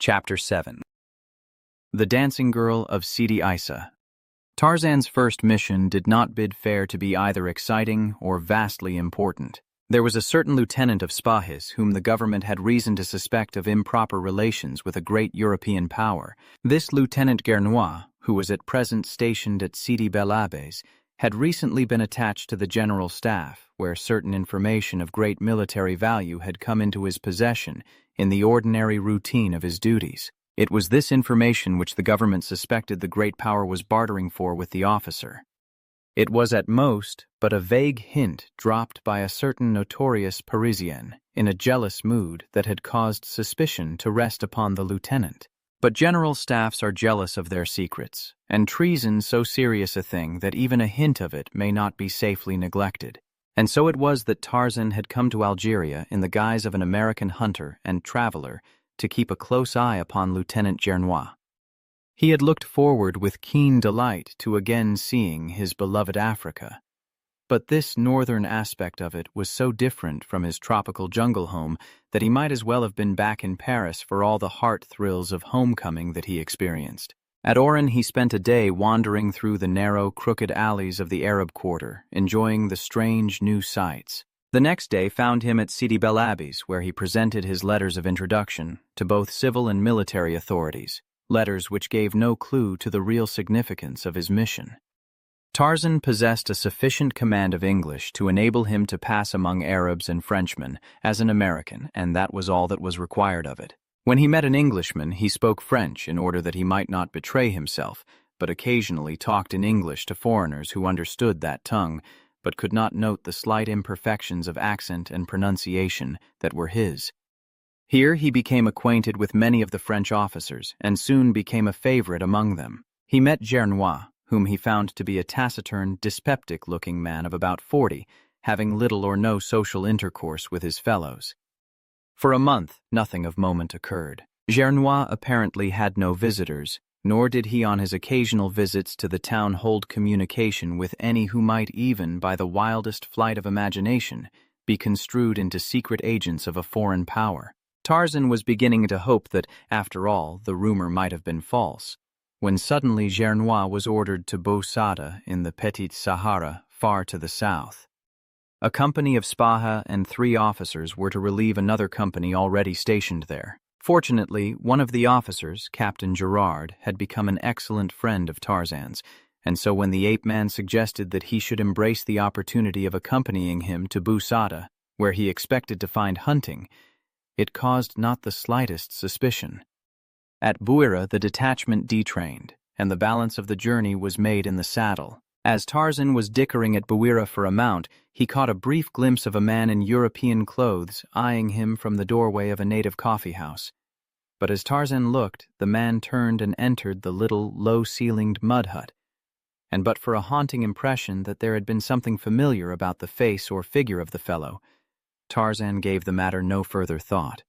Chapter 7. The Dancing Girl of Sidi Aissa. Tarzan's first mission did not bid fair to be either exciting or vastly important. There was a certain lieutenant of Spahis whom the government had reason to suspect of improper relations with a great European power. This Lieutenant Gernois, who was at present stationed at Sidi Bel Abbes, had recently been attached to the general staff, where certain information of great military value had come into his possession in the ordinary routine of his duties. It was this information which the government suspected the great power was bartering for with the officer. It was at most but a vague hint dropped by a certain notorious Parisian in a jealous mood that had caused suspicion to rest upon the lieutenant. But general staffs are jealous of their secrets, and treason so serious a thing that even a hint of it may not be safely neglected. And so it was that Tarzan had come to Algeria in the guise of an American hunter and traveler to keep a close eye upon Lieutenant Gernois. He had looked forward with keen delight to again seeing his beloved Africa. But this northern aspect of it was so different from his tropical jungle home that he might as well have been back in Paris for all the heart thrills of homecoming that he experienced. At Oran he spent a day wandering through the narrow, crooked alleys of the Arab quarter, enjoying the strange new sights. The next day found him at Sidi Bel Abbes, where he presented his letters of introduction to both civil and military authorities, letters which gave no clue to the real significance of his mission. Tarzan possessed a sufficient command of English to enable him to pass among Arabs and Frenchmen as an American, and that was all that was required of it. When he met an Englishman, he spoke French in order that he might not betray himself, but occasionally talked in English to foreigners who understood that tongue, but could not note the slight imperfections of accent and pronunciation that were his. Here he became acquainted with many of the French officers, and soon became a favorite among them. He met Gernois, whom he found to be a taciturn, dyspeptic-looking man of about 40, having little or no social intercourse with his fellows. For a month, nothing of moment occurred. Gernois apparently had no visitors, nor did he on his occasional visits to the town hold communication with any who might even, by the wildest flight of imagination, be construed into secret agents of a foreign power. Tarzan was beginning to hope that, after all, the rumor might have been false, when suddenly Gernois was ordered to Bou Saada in the Petite Sahara, far to the south. A company of Spaha and 3 officers were to relieve another company already stationed there. Fortunately, one of the officers, Captain Gerard, had become an excellent friend of Tarzan's, and so when the ape-man suggested that he should embrace the opportunity of accompanying him to Bou Saada, where he expected to find hunting, it caused not the slightest suspicion. At Bouira the detachment detrained, and the balance of the journey was made in the saddle. As Tarzan was dickering at Bouira for a mount, he caught a brief glimpse of a man in European clothes eyeing him from the doorway of a native coffee-house. But as Tarzan looked, the man turned and entered the little, low-ceilinged mud hut, and but for a haunting impression that there had been something familiar about the face or figure of the fellow, Tarzan gave the matter no further thought.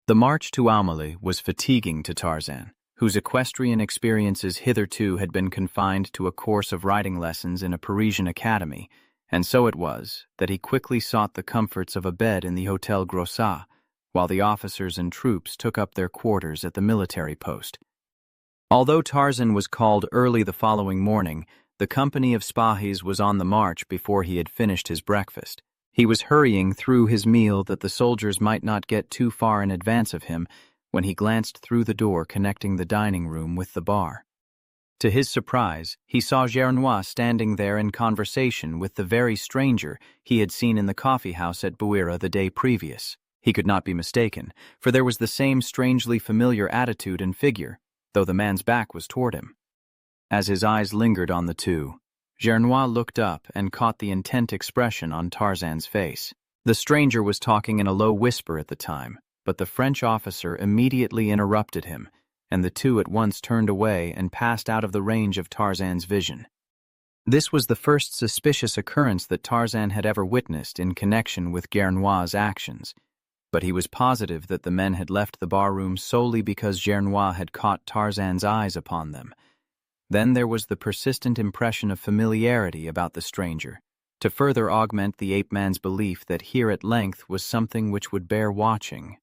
The march to Ouled-Nail was fatiguing to Tarzan, whose equestrian experiences hitherto had been confined to a course of riding lessons in a Parisian academy, and so it was that he quickly sought the comforts of a bed in the Hotel Grossat, while the officers and troops took up their quarters at the military post. Although Tarzan was called early the following morning, the company of Spahis was on the march before he had finished his breakfast. He was hurrying through his meal that the soldiers might not get too far in advance of him, when he glanced through the door connecting the dining room with the bar. To his surprise, he saw Gernois standing there in conversation with the very stranger he had seen in the coffee-house at Bouira the day previous. He could not be mistaken, for there was the same strangely familiar attitude and figure, though the man's back was toward him. As his eyes lingered on the two, Gernois looked up and caught the intent expression on Tarzan's face. The stranger was talking in a low whisper at the time, but the French officer immediately interrupted him, and the two at once turned away and passed out of the range of Tarzan's vision. This was the first suspicious occurrence that Tarzan had ever witnessed in connection with Gernois' actions, but he was positive that the men had left the barroom solely because Gernois had caught Tarzan's eyes upon them. Then there was the persistent impression of familiarity about the stranger, to further augment the ape-man's belief that here at length was something which would bear watching.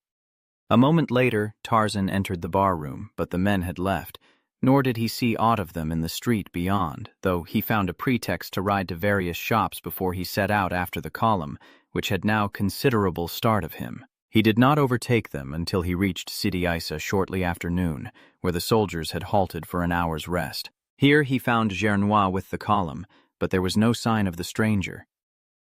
A moment later, Tarzan entered the barroom, but the men had left, nor did he see aught of them in the street beyond, though he found a pretext to ride to various shops before he set out after the column, which had now considerable start of him. He did not overtake them until he reached Sidi Aissa shortly after noon, where the soldiers had halted for an hour's rest. Here he found Gernois with the column, but there was no sign of the stranger.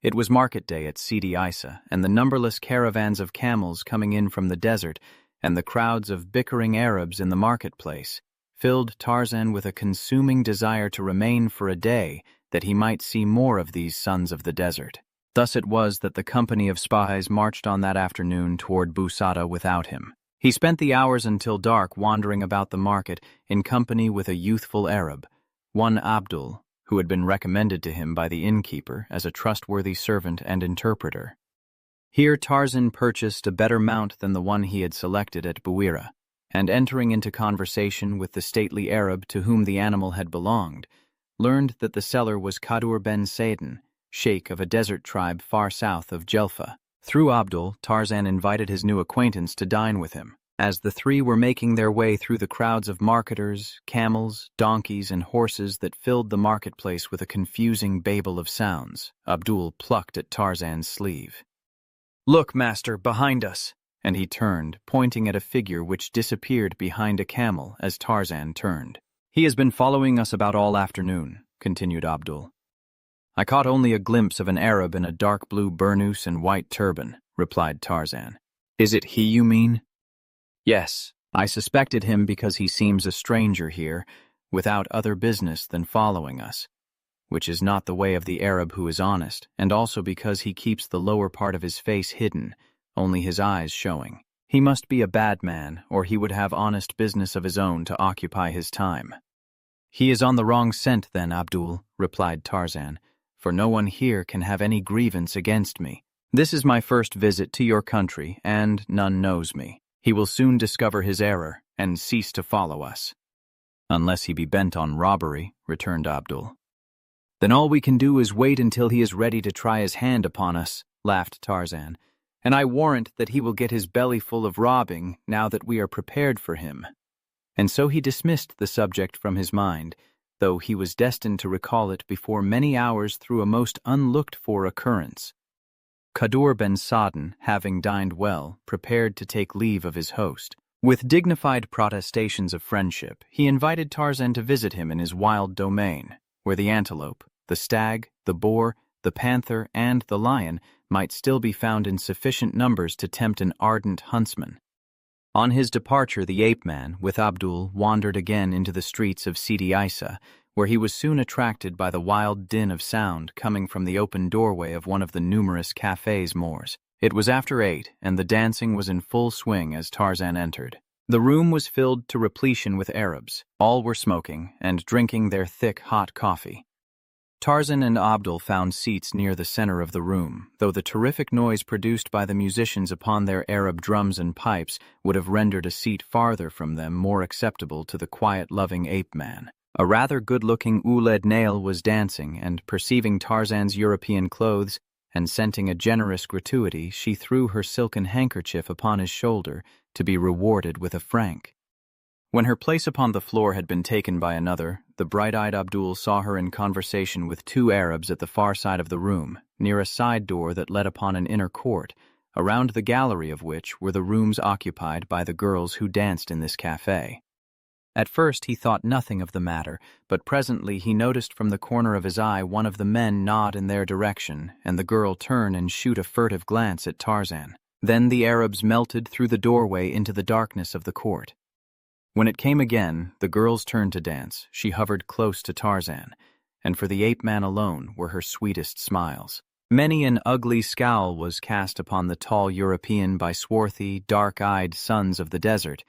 It was market day at Sidi Aissa, and the numberless caravans of camels coming in from the desert and the crowds of bickering Arabs in the marketplace filled Tarzan with a consuming desire to remain for a day that he might see more of these sons of the desert. Thus it was that the company of spies marched on that afternoon toward Bou Saada without him. He spent the hours until dark wandering about the market in company with a youthful Arab, one Abdul, who had been recommended to him by the innkeeper as a trustworthy servant and interpreter. Here Tarzan purchased a better mount than the one he had selected at Bouira, and entering into conversation with the stately Arab to whom the animal had belonged, learned that the seller was Kadour ben Saden, sheik of a desert tribe far south of Jelfa. Through Abdul, Tarzan invited his new acquaintance to dine with him. As the three were making their way through the crowds of marketers, camels, donkeys, and horses that filled the marketplace with a confusing babel of sounds, Abdul plucked at Tarzan's sleeve. "Look, master, behind us!" And he turned, pointing at a figure which disappeared behind a camel as Tarzan turned. "He has been following us about all afternoon," continued Abdul. "I caught only a glimpse of an Arab in a dark blue burnous and white turban," replied Tarzan. "Is it he you mean?" "Yes, I suspected him because he seems a stranger here, without other business than following us, which is not the way of the Arab who is honest, and also because he keeps the lower part of his face hidden, only his eyes showing. He must be a bad man, or he would have honest business of his own to occupy his time." "He is on the wrong scent then, Abdul," replied Tarzan, "for no one here can have any grievance against me. This is my first visit to your country, and none knows me. He will soon discover his error and cease to follow us." "Unless he be bent on robbery," returned Abdul. "Then all we can do is wait until he is ready to try his hand upon us," laughed Tarzan, "and I warrant that he will get his belly full of robbing now that we are prepared for him." And so he dismissed the subject from his mind, though he was destined to recall it before many hours through a most unlooked-for occurrence. Kadour ben Saden, having dined well, prepared to take leave of his host. With dignified protestations of friendship, he invited Tarzan to visit him in his wild domain, where the antelope, the stag, the boar, the panther, and the lion might still be found in sufficient numbers to tempt an ardent huntsman. On his departure, the ape-man, with Abdul, wandered again into the streets of Sidi Aissa, where he was soon attracted by the wild din of sound coming from the open doorway of one of the numerous cafés Moors. It was after 8, and the dancing was in full swing as Tarzan entered. The room was filled to repletion with Arabs. All were smoking and drinking their thick, hot coffee. Tarzan and Abdul found seats near the center of the room, though the terrific noise produced by the musicians upon their Arab drums and pipes would have rendered a seat farther from them more acceptable to the quiet-loving ape-man. A rather good-looking Ouled-Nail was dancing, and perceiving Tarzan's European clothes, and scenting a generous gratuity, she threw her silken handkerchief upon his shoulder to be rewarded with a franc. When her place upon the floor had been taken by another, the bright-eyed Abdul saw her in conversation with two Arabs at the far side of the room, near a side door that led upon an inner court, around the gallery of which were the rooms occupied by the girls who danced in this café. At first he thought nothing of the matter, but presently he noticed from the corner of his eye one of the men nod in their direction, and the girl turn and shoot a furtive glance at Tarzan. Then the Arabs melted through the doorway into the darkness of the court. When it came again, the girl's turn to dance, she hovered close to Tarzan, and for the ape-man alone were her sweetest smiles. Many an ugly scowl was cast upon the tall European by swarthy, dark-eyed sons of the desert,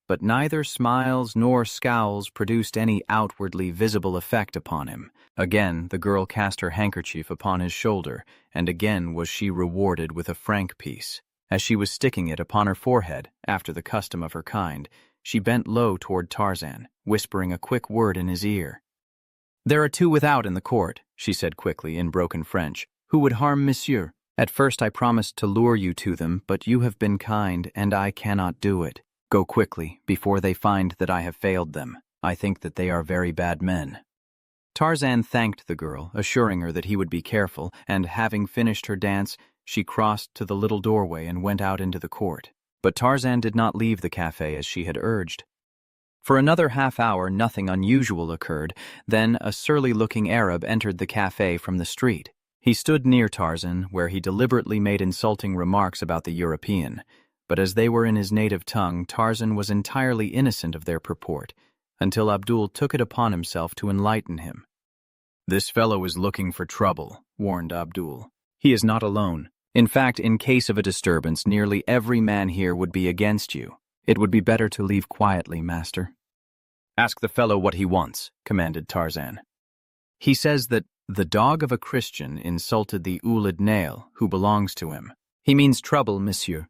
but neither smiles nor scowls produced any outwardly visible effect upon him. Again the girl cast her handkerchief upon his shoulder, and again was she rewarded with a franc piece. As she was sticking it upon her forehead, after the custom of her kind, she bent low toward Tarzan, whispering a quick word in his ear. "There are two without in the court," she said quickly in broken French. "Who would harm monsieur?" At first I promised to lure you to them, but you have been kind, and I cannot do it. Go quickly, before they find that I have failed them. I think that they are very bad men." Tarzan thanked the girl, assuring her that he would be careful, and having finished her dance, she crossed to the little doorway and went out into the court. But Tarzan did not leave the café as she had urged. For another half-hour nothing unusual occurred, then a surly-looking Arab entered the café from the street. He stood near Tarzan, where he deliberately made insulting remarks about the European, but as they were in his native tongue, Tarzan was entirely innocent of their purport, until Abdul took it upon himself to enlighten him. "This fellow is looking for trouble," warned Abdul. "He is not alone. In fact, in case of a disturbance, nearly every man here would be against you. It would be better to leave quietly, master." "Ask the fellow what he wants," commanded Tarzan. "He says that the dog of a Christian insulted the Ouled-Nail, who belongs to him. He means trouble, monsieur.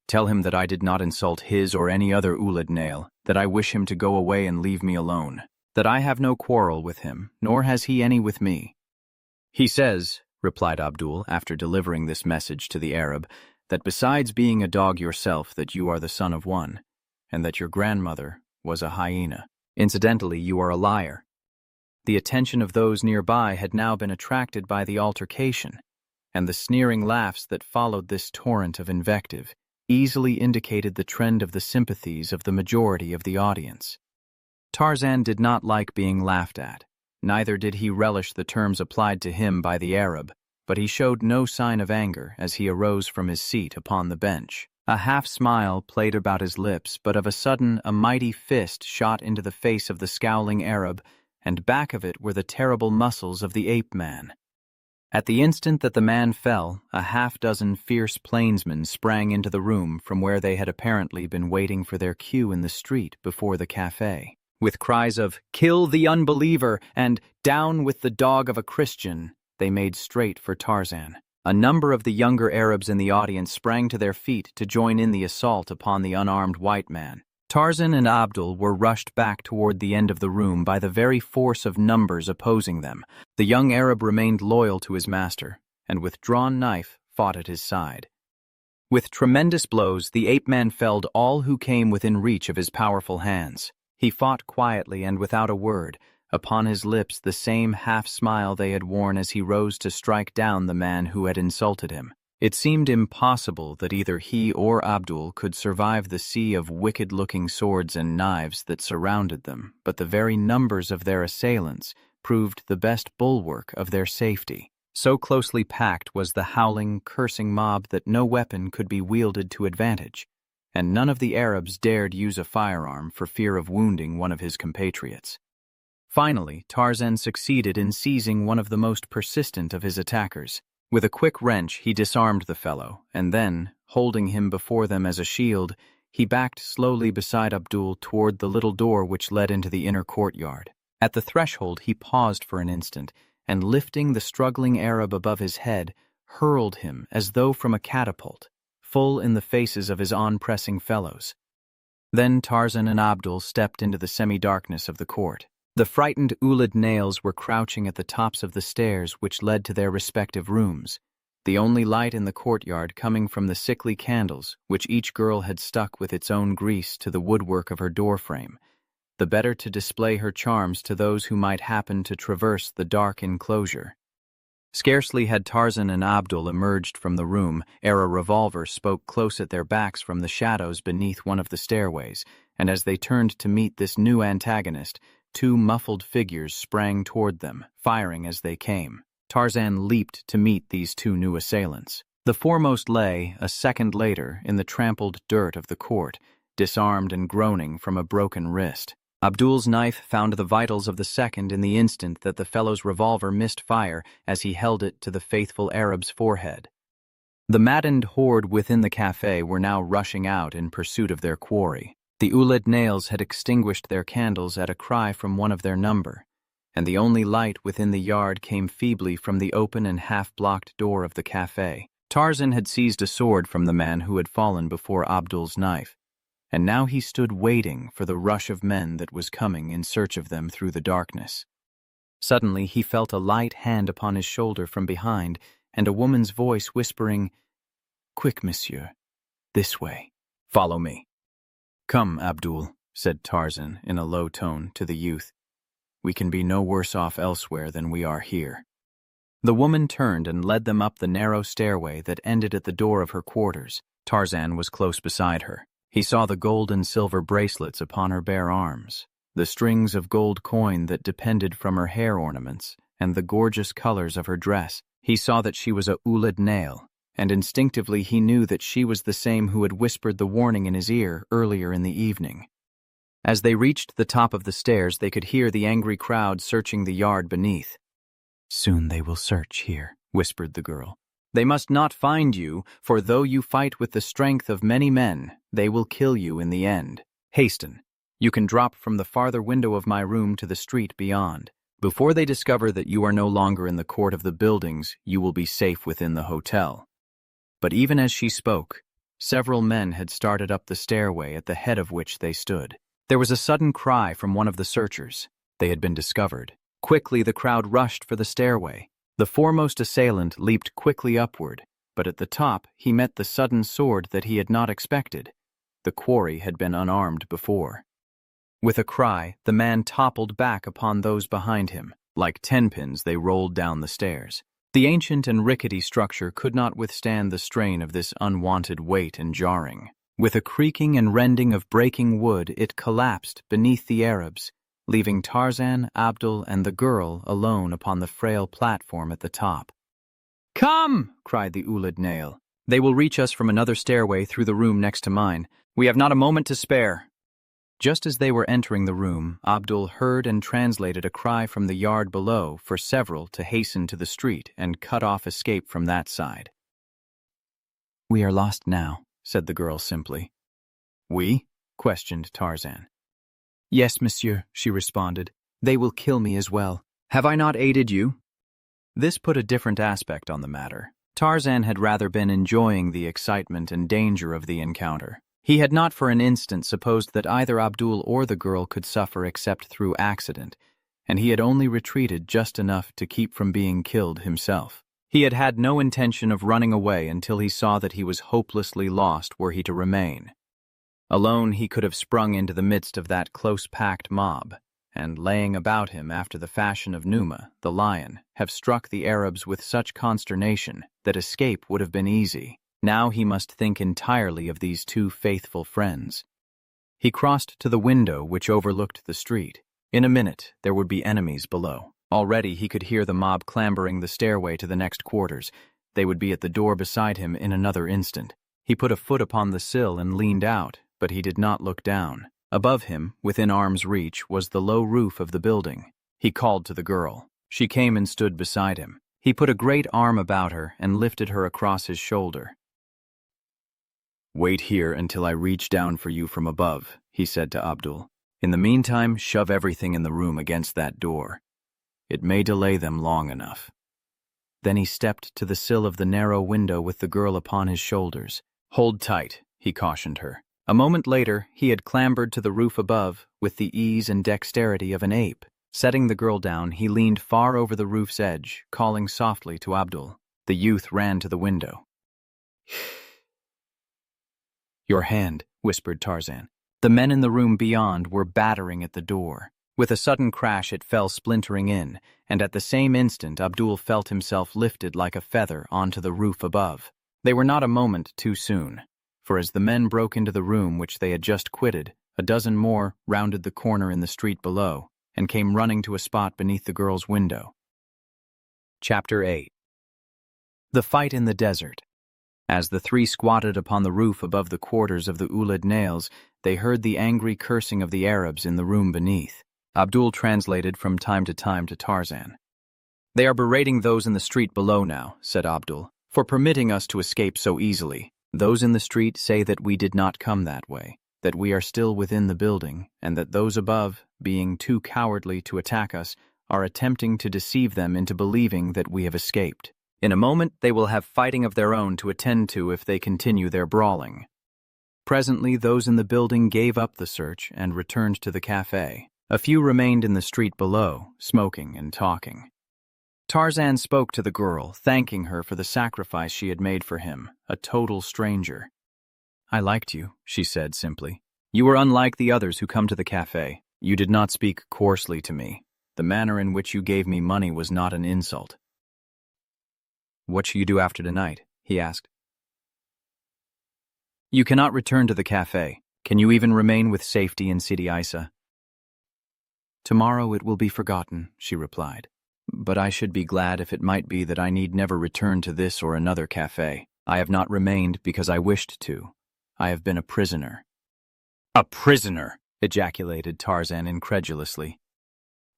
Tell him that I did not insult his or any other Ouled-Nail, that I wish him to go away and leave me alone, that I have no quarrel with him, nor has he any with me." "He says," replied Abdul, after delivering this message to the Arab, "that besides being a dog yourself, that you are the son of one, and that your grandmother was a hyena. Incidentally, you are a liar." The attention of those nearby had now been attracted by the altercation, and the sneering laughs that followed this torrent of invective easily indicated the trend of the sympathies of the majority of the audience. Tarzan did not like being laughed at, neither did he relish the terms applied to him by the Arab, but he showed no sign of anger as he arose from his seat upon the bench. A half-smile played about his lips, but of a sudden a mighty fist shot into the face of the scowling Arab, and back of it were the terrible muscles of the ape-man. At the instant that the man fell, a half-dozen fierce plainsmen sprang into the room from where they had apparently been waiting for their cue in the street before the café. With cries of "Kill the unbeliever" and "Down with the dog of a Christian," they made straight for Tarzan. A number of the younger Arabs in the audience sprang to their feet to join in the assault upon the unarmed white man. Tarzan and Abdul were rushed back toward the end of the room by the very force of numbers opposing them. The young Arab remained loyal to his master, and with drawn knife fought at his side. With tremendous blows, the ape-man felled all who came within reach of his powerful hands. He fought quietly and without a word, upon his lips the same half-smile they had worn as he rose to strike down the man who had insulted him. It seemed impossible that either he or Abdul could survive the sea of wicked-looking swords and knives that surrounded them, but the very numbers of their assailants proved the best bulwark of their safety. So closely packed was the howling, cursing mob that no weapon could be wielded to advantage, and none of the Arabs dared use a firearm for fear of wounding one of his compatriots. Finally, Tarzan succeeded in seizing one of the most persistent of his attackers. With a quick wrench, he disarmed the fellow, and then, holding him before them as a shield, he backed slowly beside Abdul toward the little door which led into the inner courtyard. At the threshold, he paused for an instant, and lifting the struggling Arab above his head, hurled him as though from a catapult, full in the faces of his on-pressing fellows. Then Tarzan and Abdul stepped into the semi-darkness of the court. The frightened Ouled-Nails were crouching at the tops of the stairs which led to their respective rooms, the only light in the courtyard coming from the sickly candles which each girl had stuck with its own grease to the woodwork of her doorframe, the better to display her charms to those who might happen to traverse the dark enclosure. Scarcely had Tarzan and Abdul emerged from the room ere a revolver spoke close at their backs from the shadows beneath one of the stairways, and as they turned to meet this new antagonist, two muffled figures sprang toward them, firing as they came. Tarzan leaped to meet these two new assailants. The foremost lay, a second later, in the trampled dirt of the court, disarmed and groaning from a broken wrist. Abdul's knife found the vitals of the second in the instant that the fellow's revolver missed fire as he held it to the faithful Arab's forehead. The maddened horde within the café were now rushing out in pursuit of their quarry. The Ouled-Nails had extinguished their candles at a cry from one of their number, and the only light within the yard came feebly from the open and half-blocked door of the café. Tarzan had seized a sword from the man who had fallen before Abdul's knife, and now he stood waiting for the rush of men that was coming in search of them through the darkness. Suddenly he felt a light hand upon his shoulder from behind, and a woman's voice whispering, "Quick, monsieur. This way. Follow me." "Come, Abdul," said Tarzan in a low tone to the youth. "We can be no worse off elsewhere than we are here." The woman turned and led them up the narrow stairway that ended at the door of her quarters. Tarzan was close beside her. He saw the gold and silver bracelets upon her bare arms, the strings of gold coin that depended from her hair ornaments, and the gorgeous colors of her dress. He saw that she was a Ouled-Nail, and instinctively he knew that she was the same who had whispered the warning in his ear earlier in the evening. As they reached the top of the stairs, they could hear the angry crowd searching the yard beneath. "Soon they will search here," whispered the girl. "They must not find you, for though you fight with the strength of many men, they will kill you in the end. Hasten. You can drop from the farther window of my room to the street beyond. Before they discover that you are no longer in the court of the buildings, you will be safe within the hotel." But even as she spoke, several men had started up the stairway at the head of which they stood. There was a sudden cry from one of the searchers. They had been discovered. Quickly the crowd rushed for the stairway. The foremost assailant leaped quickly upward, but at the top he met the sudden sword that he had not expected. The quarry had been unarmed before. With a cry, the man toppled back upon those behind him. Like tenpins, they rolled down the stairs. The ancient and rickety structure could not withstand the strain of this unwanted weight and jarring. With a creaking and rending of breaking wood, it collapsed beneath the Arabs, leaving Tarzan, Abdul, and the girl alone upon the frail platform at the top. "Come!" cried the Ouled-Nail. "They will reach us from another stairway through the room next to mine. We have not a moment to spare." Just as they were entering the room, Abdul heard and translated a cry from the yard below for several to hasten to the street and cut off escape from that side. "We are lost now," said the girl simply. "We?" questioned Tarzan. "Yes, monsieur," she responded. "They will kill me as well. Have I not aided you?" This put a different aspect on the matter. Tarzan had rather been enjoying the excitement and danger of the encounter. He had not for an instant supposed that either Abdul or the girl could suffer except through accident, and he had only retreated just enough to keep from being killed himself. He had had no intention of running away until he saw that he was hopelessly lost were he to remain. Alone he could have sprung into the midst of that close-packed mob, and laying about him after the fashion of Numa, the lion, have struck the Arabs with such consternation that escape would have been easy. Now he must think entirely of these two faithful friends. He crossed to the window which overlooked the street. In a minute there would be enemies below. Already he could hear the mob clambering the stairway to the next quarters. They would be at the door beside him in another instant. He put a foot upon the sill and leaned out, but he did not look down. Above him, within arm's reach, was the low roof of the building. He called to the girl. She came and stood beside him. He put a great arm about her and lifted her across his shoulder. "Wait here until I reach down for you from above," he said to Abdul. "In the meantime, shove everything in the room against that door. It may delay them long enough." Then he stepped to the sill of the narrow window with the girl upon his shoulders. "Hold tight," he cautioned her. A moment later, he had clambered to the roof above with the ease and dexterity of an ape. Setting the girl down, he leaned far over the roof's edge, calling softly to Abdul. The youth ran to the window. "Your hand," whispered Tarzan. The men in the room beyond were battering at the door. With a sudden crash it fell splintering in, and at the same instant Abdul felt himself lifted like a feather onto the roof above. They were not a moment too soon, for as the men broke into the room which they had just quitted, a dozen more rounded the corner in the street below and came running to a spot beneath the girl's window. Chapter 8. The Fight in the Desert. As the three squatted upon the roof above the quarters of the Ouled-Nails, they heard the angry cursing of the Arabs in the room beneath. Abdul translated from time to Tarzan. "They are berating those in the street below now," said Abdul, "for permitting us to escape so easily. Those in the street say that we did not come that way, that we are still within the building, and that those above, being too cowardly to attack us, are attempting to deceive them into believing that we have escaped. In a moment they will have fighting of their own to attend to if they continue their brawling." Presently those in the building gave up the search and returned to the café. A few remained in the street below, smoking and talking. Tarzan spoke to the girl, thanking her for the sacrifice she had made for him, a total stranger. "I liked you," she said simply. "You were unlike the others who come to the café. You did not speak coarsely to me. The manner in which you gave me money was not an insult." "What shall you do after tonight?" he asked. "You cannot return to the café. Can you even remain with safety in Sidi Aissa?" "Tomorrow it will be forgotten," she replied. "But I should be glad if it might be that I need never return to this or another café. I have not remained because I wished to. I have been a prisoner." "A prisoner!" ejaculated Tarzan incredulously.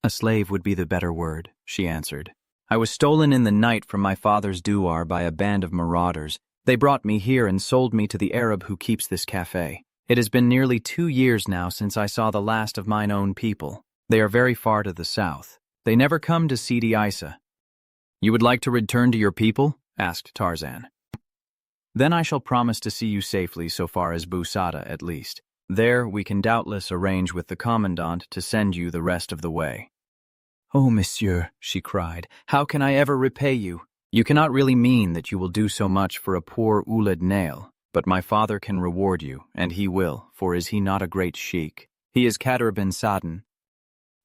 "A slave would be the better word," she answered. "I was stolen in the night from my father's douar by a band of marauders. They brought me here and sold me to the Arab who keeps this café. It has been nearly 2 years now since I saw the last of mine own people. They are very far to the south. They never come to Sidi Aissa." "You would like to return to your people?" asked Tarzan. "Then I shall promise to see you safely so far as Bou Saada at least. There we can doubtless arrange with the commandant to send you the rest of the way." "Oh, monsieur," she cried, "how can I ever repay you? You cannot really mean that you will do so much for a poor Ouled-Nail, but my father can reward you, and he will, for is he not a great sheik? He is Kadour ben Saden."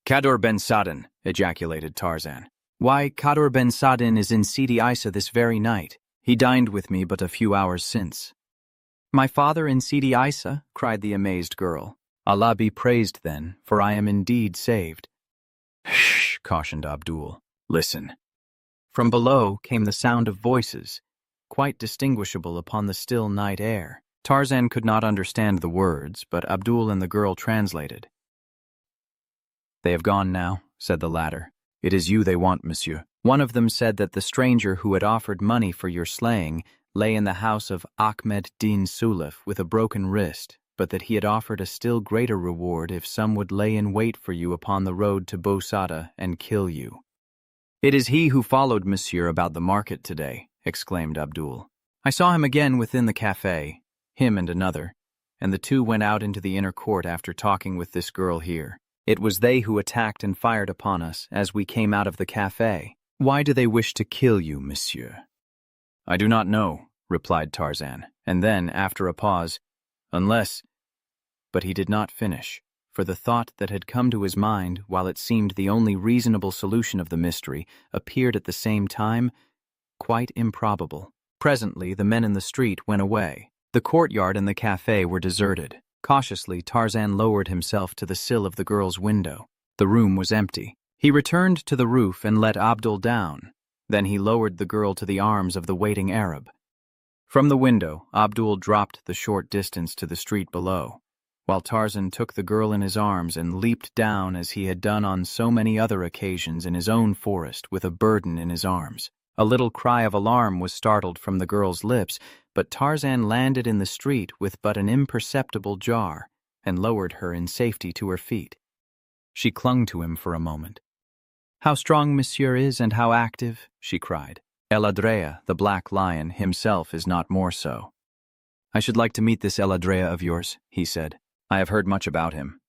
"Kadour ben Saden," ejaculated Tarzan. "Why, Kadour ben Saden is in Sidi Aissa this very night. He dined with me but a few hours since." "My father in Sidi Aissa?" cried the amazed girl. "Allah be praised then, for I am indeed saved." "Shh," cautioned Abdul. "Listen." From below came the sound of voices, quite distinguishable upon the still night air. Tarzan could not understand the words, but Abdul and the girl translated. "They have gone now," said the latter. "It is you they want, monsieur. One of them said that the stranger who had offered money for your slaying lay in the house of Ahmed Din Sulif with a broken wrist, but that he had offered a still greater reward if some would lay in wait for you upon the road to Bou Saada and kill you." "It is he who followed monsieur about the market today," exclaimed Abdul. "I saw him again within the café, him and another, and the two went out into the inner court after talking with this girl here. It was they who attacked and fired upon us as we came out of the café. Why do they wish to kill you, monsieur?" "I do not know," replied Tarzan, and then, after a pause, "unless—" But he did not finish, for the thought that had come to his mind, while it seemed the only reasonable solution of the mystery, appeared at the same time quite improbable. Presently, the men in the street went away. The courtyard and the café were deserted. Cautiously, Tarzan lowered himself to the sill of the girl's window. The room was empty. He returned to the roof and let Abdul down. Then he lowered the girl to the arms of the waiting Arab. From the window, Abdul dropped the short distance to the street below, while Tarzan took the girl in his arms and leaped down as he had done on so many other occasions in his own forest with a burden in his arms. A little cry of alarm was startled from the girl's lips, but Tarzan landed in the street with but an imperceptible jar and lowered her in safety to her feet. She clung to him for a moment. "How strong monsieur is and how active," she cried. "El Adrea, the black lion, himself is not more so." "I should like to meet this El Adrea of yours," he said. "I have heard much about him."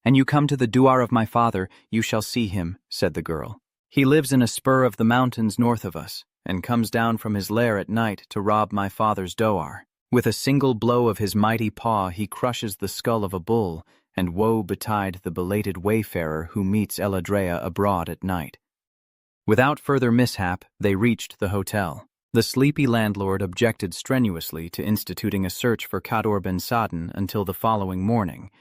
"And you come to the douar of my father, you shall see him," said the girl. "He lives in a spur of the mountains north of us, and comes down from his lair at night to rob my father's douar. With a single blow of his mighty paw he crushes the skull of a bull, and woe betide the belated wayfarer who meets El Adrea abroad at night." Without further mishap, they reached the hotel. The sleepy landlord objected strenuously to instituting a search for Kadour ben Saden until the following morning,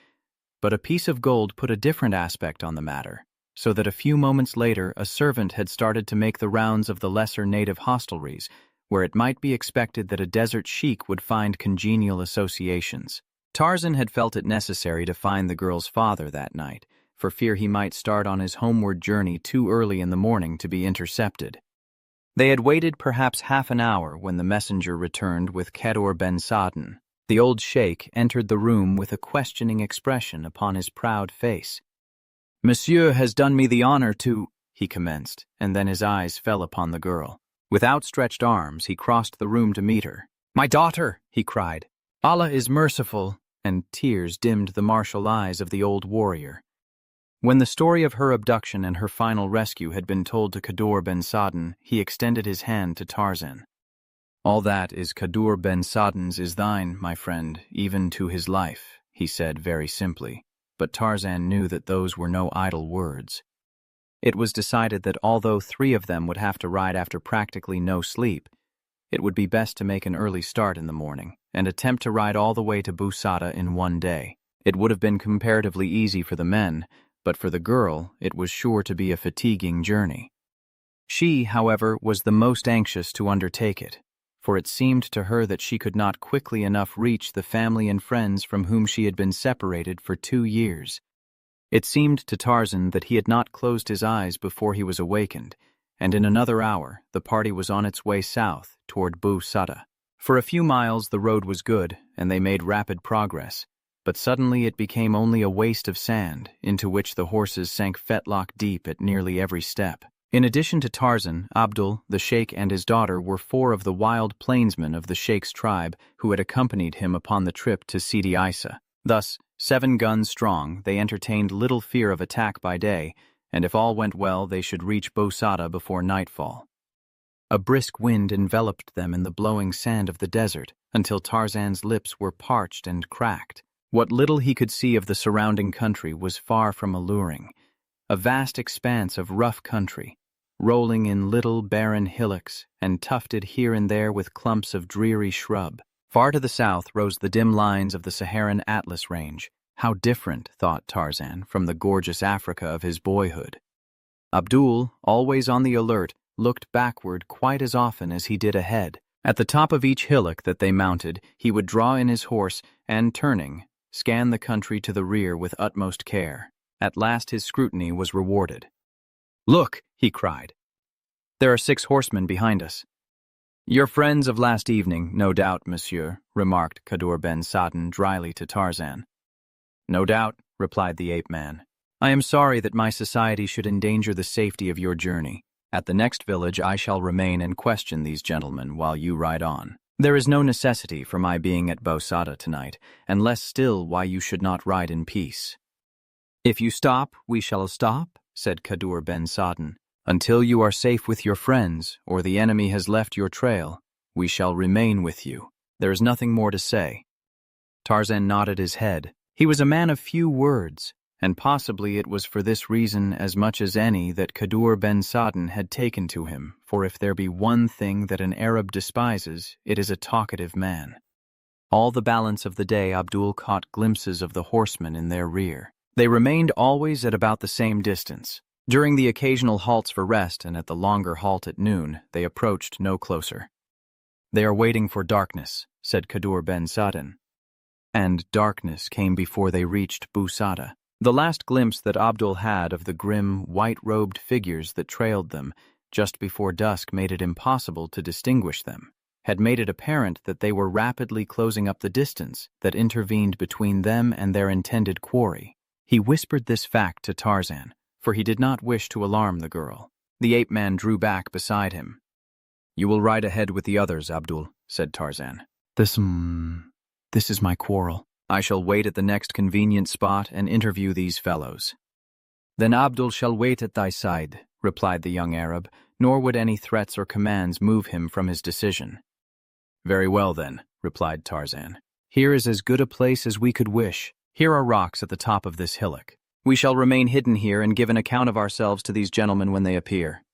but a piece of gold put a different aspect on the matter, so that a few moments later a servant had started to make the rounds of the lesser native hostelries, where it might be expected that a desert sheik would find congenial associations. Tarzan had felt it necessary to find the girl's father that night, for fear he might start on his homeward journey too early in the morning to be intercepted. They had waited perhaps half an hour when the messenger returned with Kadour ben Saden. The old sheik entered the room with a questioning expression upon his proud face. "Monsieur has done me the honor to—" he commenced, and then his eyes fell upon the girl. With outstretched arms, he crossed the room to meet her. "My daughter!" he cried. "Allah is merciful," and tears dimmed the martial eyes of the old warrior. When the story of her abduction and her final rescue had been told to Kadour ben Saden, he extended his hand to Tarzan. "All that is Kadour ben Saden's is thine, my friend, even to his life," he said very simply, but Tarzan knew that those were no idle words. It was decided that although 3 of them would have to ride after practically no sleep, it would be best to make an early start in the morning and attempt to ride all the way to Bou Saada in one day. It would have been comparatively easy for the men, but for the girl, it was sure to be a fatiguing journey. She, however, was the most anxious to undertake it, for it seemed to her that she could not quickly enough reach the family and friends from whom she had been separated for 2 years. It seemed to Tarzan that he had not closed his eyes before he was awakened, and in another hour the party was on its way south toward Bou Saada. For a few miles the road was good, and they made rapid progress, but suddenly it became only a waste of sand, into which the horses sank fetlock deep at nearly every step. In addition to Tarzan, Abdul, the sheik, and his daughter were 4 of the wild plainsmen of the sheik's tribe who had accompanied him upon the trip to Sidi Aissa. Thus, 7 guns strong, they entertained little fear of attack by day, and if all went well, they should reach Bou Saada before nightfall. A brisk wind enveloped them in the blowing sand of the desert until Tarzan's lips were parched and cracked. What little he could see of the surrounding country was far from alluring. A vast expanse of rough country, rolling in little barren hillocks and tufted here and there with clumps of dreary shrub. Far to the south rose the dim lines of the Saharan Atlas Range. How different, thought Tarzan, from the gorgeous Africa of his boyhood. Abdul, always on the alert, looked backward quite as often as he did ahead. At the top of each hillock that they mounted, he would draw in his horse and, turning, scan the country to the rear with utmost care. At last his scrutiny was rewarded. "Look," he cried. "There are 6 horsemen behind us." "Your friends of last evening, no doubt, monsieur," remarked Kadour ben Saden dryly to Tarzan. "No doubt," replied the ape-man. "I am sorry that my society should endanger the safety of your journey. At the next village I shall remain and question these gentlemen while you ride on. There is no necessity for my being at Bou Saada tonight, and less still why you should not ride in peace." "If you stop, we shall stop," said Kadour ben Saden. "Until you are safe with your friends, or the enemy has left your trail, we shall remain with you. There is nothing more to say." Tarzan nodded his head. He was a man of few words, and possibly it was for this reason as much as any that Kadour ben Saden had taken to him, for if there be one thing that an Arab despises, it is a talkative man. All the balance of the day Abdul caught glimpses of the horsemen in their rear. They remained always at about the same distance. During the occasional halts for rest and at the longer halt at noon, they approached no closer. "They are waiting for darkness," said Kadour ben Saden. And darkness came before they reached Bou Saada. The last glimpse that Abdul had of the grim, white-robed figures that trailed them just before dusk made it impossible to distinguish them, had made it apparent that they were rapidly closing up the distance that intervened between them and their intended quarry. He whispered this fact to Tarzan, for he did not wish to alarm the girl. The ape-man drew back beside him. "You will ride ahead with the others, Abdul," said Tarzan. This is my quarrel. I shall wait at the next convenient spot and interview these fellows." "Then Abdul shall wait at thy side," replied the young Arab, nor would any threats or commands move him from his decision. "Very well, then," replied Tarzan. "Here is as good a place as we could wish. Here are rocks at the top of this hillock. We shall remain hidden here and give an account of ourselves to these gentlemen when they appear."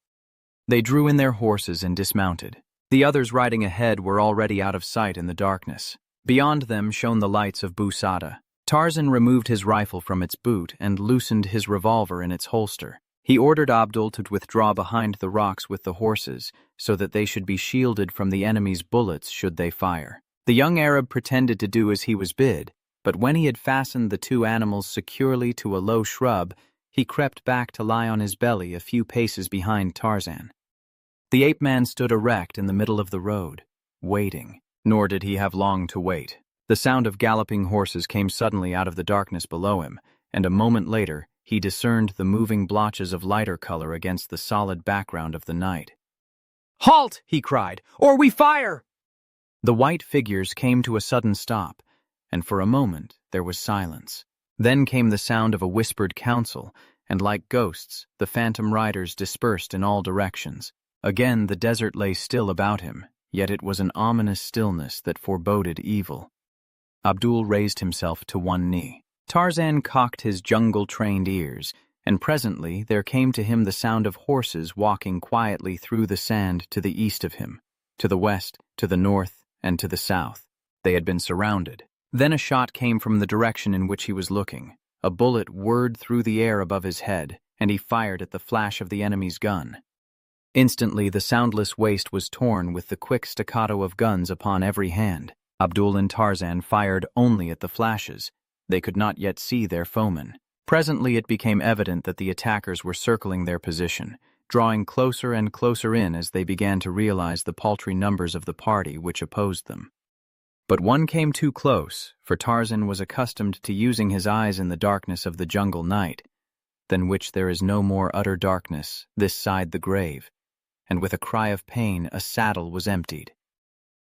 They drew in their horses and dismounted. The others riding ahead were already out of sight in the darkness. Beyond them shone the lights of Bou Saada. Tarzan removed his rifle from its boot and loosened his revolver in its holster. He ordered Abdul to withdraw behind the rocks with the horses so that they should be shielded from the enemy's bullets should they fire. The young Arab pretended to do as he was bid, but when he had fastened the 2 animals securely to a low shrub, he crept back to lie on his belly a few paces behind Tarzan. The ape-man stood erect in the middle of the road, waiting. Nor did he have long to wait. The sound of galloping horses came suddenly out of the darkness below him, and a moment later he discerned the moving blotches of lighter color against the solid background of the night. "Halt!" he cried, "or we fire!" The white figures came to a sudden stop, and for a moment there was silence. Then came the sound of a whispered counsel, and like ghosts, the phantom riders dispersed in all directions. Again the desert lay still about him, yet it was an ominous stillness that foreboded evil. Abdul raised himself to one knee. Tarzan cocked his jungle-trained ears, and presently there came to him the sound of horses walking quietly through the sand to the east of him, to the west, to the north, and to the south. They had been surrounded. Then a shot came from the direction in which he was looking. A bullet whirred through the air above his head, and he fired at the flash of the enemy's gun. Instantly the soundless waste was torn with the quick staccato of guns upon every hand. Abdul and Tarzan fired only at the flashes. They could not yet see their foemen. Presently it became evident that the attackers were circling their position, drawing closer and closer in as they began to realize the paltry numbers of the party which opposed them. But one came too close, for Tarzan was accustomed to using his eyes in the darkness of the jungle night, than which there is no more utter darkness this side the grave, and with a cry of pain a saddle was emptied.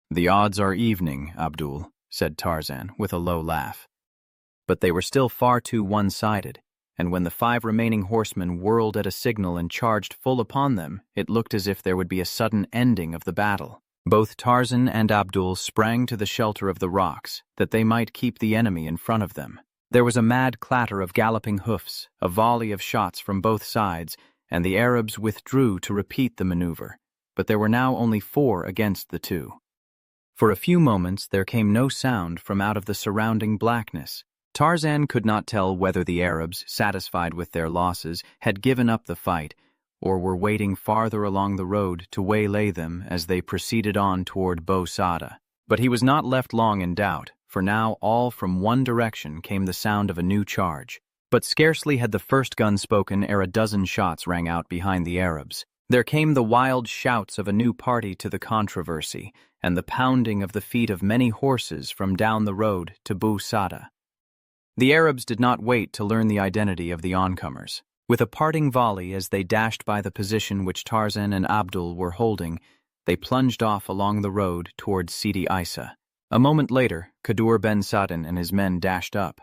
"The odds are evening, Abdul," said Tarzan, with a low laugh. But they were still far too one-sided, and when the 5 remaining horsemen whirled at a signal and charged full upon them, it looked as if there would be a sudden ending of the battle. Both Tarzan and Abdul sprang to the shelter of the rocks, that they might keep the enemy in front of them. There was a mad clatter of galloping hoofs, a volley of shots from both sides, and the Arabs withdrew to repeat the maneuver, but there were now only 4 against the 2. For a few moments there came no sound from out of the surrounding blackness. Tarzan could not tell whether the Arabs, satisfied with their losses, had given up the fight, or were waiting farther along the road to waylay them as they proceeded on toward Bou Saada. But he was not left long in doubt, for now all from one direction came the sound of a new charge. But scarcely had the first gun spoken ere a dozen shots rang out behind the Arabs. There came the wild shouts of a new party to the controversy, and the pounding of the feet of many horses from down the road to Bou Saada. The Arabs did not wait to learn the identity of the oncomers. With a parting volley as they dashed by the position which Tarzan and Abdul were holding, they plunged off along the road toward Sidi Aissa. A moment later, Kadour ben Saden and his men dashed up.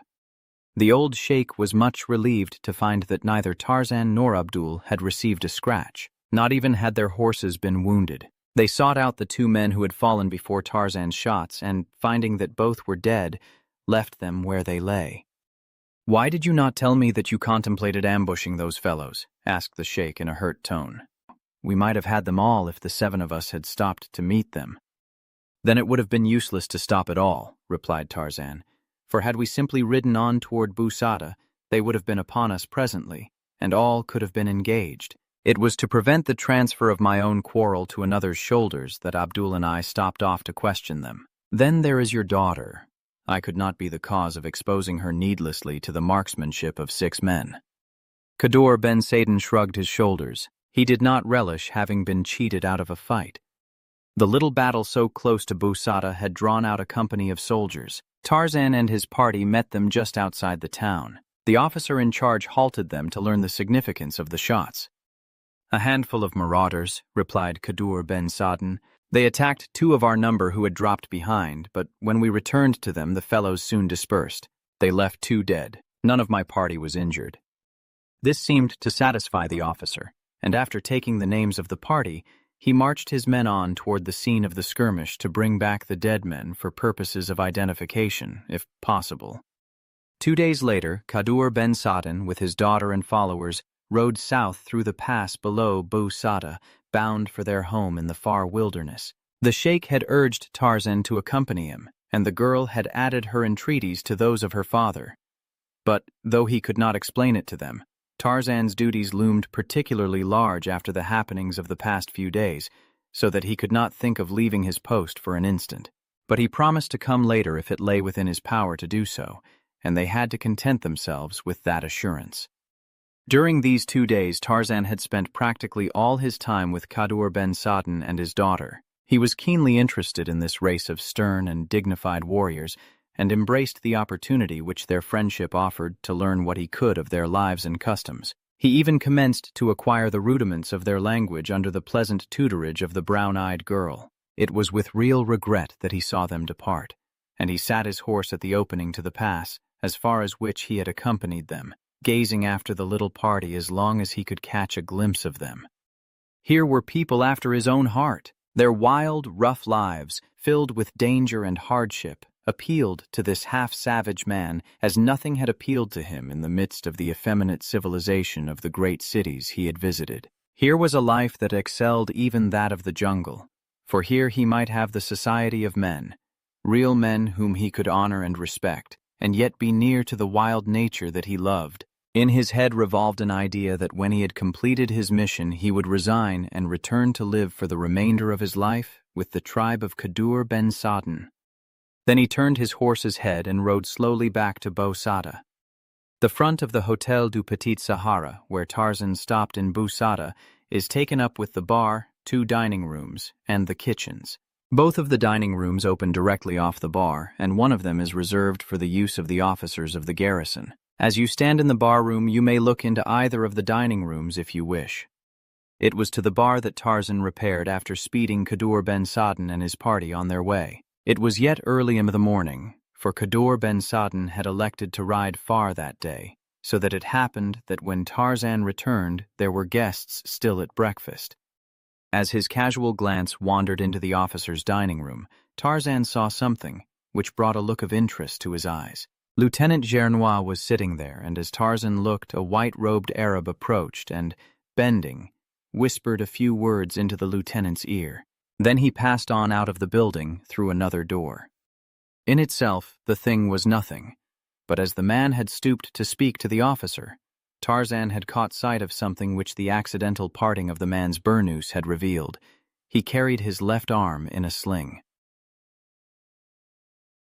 The old sheik was much relieved to find that neither Tarzan nor Abdul had received a scratch. Not even had their horses been wounded. They sought out the 2 men who had fallen before Tarzan's shots, and, finding that both were dead, left them where they lay. "Why did you not tell me that you contemplated ambushing those fellows?" asked the sheik in a hurt tone. "We might have had them all if the 7 of us had stopped to meet them." "Then it would have been useless to stop at all," replied Tarzan, "for had we simply ridden on toward Bou Saada, they would have been upon us presently, and all could have been engaged. It was to prevent the transfer of my own quarrel to another's shoulders that Abdul and I stopped off to question them. Then there is your daughter. I could not be the cause of exposing her needlessly to the marksmanship of 6 men." Kadour ben Saden shrugged his shoulders. He did not relish having been cheated out of a fight. The little battle so close to Bou Saada had drawn out a company of soldiers. Tarzan and his party met them just outside the town. The officer in charge halted them to learn the significance of the shots. "A handful of marauders," replied Kadour ben Saden. "They attacked 2 of our number who had dropped behind, but when we returned to them, the fellows soon dispersed. They left 2 dead. None of my party was injured." This seemed to satisfy the officer, and after taking the names of the party, he marched his men on toward the scene of the skirmish to bring back the dead men for purposes of identification, if possible. 2 days later, Kadour ben Saden, with his daughter and followers, rode south through the pass below Bou Saada, bound for their home in the far wilderness. The sheik had urged Tarzan to accompany him, and the girl had added her entreaties to those of her father. But, though he could not explain it to them, Tarzan's duties loomed particularly large after the happenings of the past few days, so that he could not think of leaving his post for an instant. But he promised to come later if it lay within his power to do so, and they had to content themselves with that assurance. During these 2 days, Tarzan had spent practically all his time with Kadour ben Saden and his daughter. He was keenly interested in this race of stern and dignified warriors, and embraced the opportunity which their friendship offered to learn what he could of their lives and customs. He even commenced to acquire the rudiments of their language under the pleasant tutorage of the brown-eyed girl. It was with real regret that he saw them depart, and he sat his horse at the opening to the pass, as far as which he had accompanied them. gazing after the little party as long as he could catch a glimpse of them. Here were people after his own heart. Their wild, rough lives, filled with danger and hardship, appealed to this half-savage man as nothing had appealed to him in the midst of the effeminate civilization of the great cities he had visited. Here was a life that excelled even that of the jungle, for here he might have the society of men, real men whom he could honor and respect, and yet be near to the wild nature that he loved. In his head revolved an idea that when he had completed his mission he would resign and return to live for the remainder of his life with the tribe of Kadour ben Saden. Then he turned his horse's head and rode slowly back to Bou Saada. The front of the Hôtel du Petit Sahara, where Tarzan stopped in Bou Saada, is taken up with the bar, 2 dining rooms, and the kitchens. Both of the dining rooms open directly off the bar, and one of them is reserved for the use of the officers of the garrison. As you stand in the bar room, you may look into either of the dining rooms if you wish. It was to the bar that Tarzan repaired after speeding Kadour ben Saden and his party on their way. It was yet early in the morning, for Kadour ben Saden had elected to ride far that day, so that it happened that when Tarzan returned, there were guests still at breakfast. As his casual glance wandered into the officers' dining room, Tarzan saw something which brought a look of interest to his eyes. Lieutenant Gernois was sitting there, and as Tarzan looked, a white-robed Arab approached and, bending, whispered a few words into the lieutenant's ear. Then he passed on out of the building through another door. In itself, the thing was nothing, but as the man had stooped to speak to the officer, Tarzan had caught sight of something which the accidental parting of the man's burnous had revealed. He carried his left arm in a sling.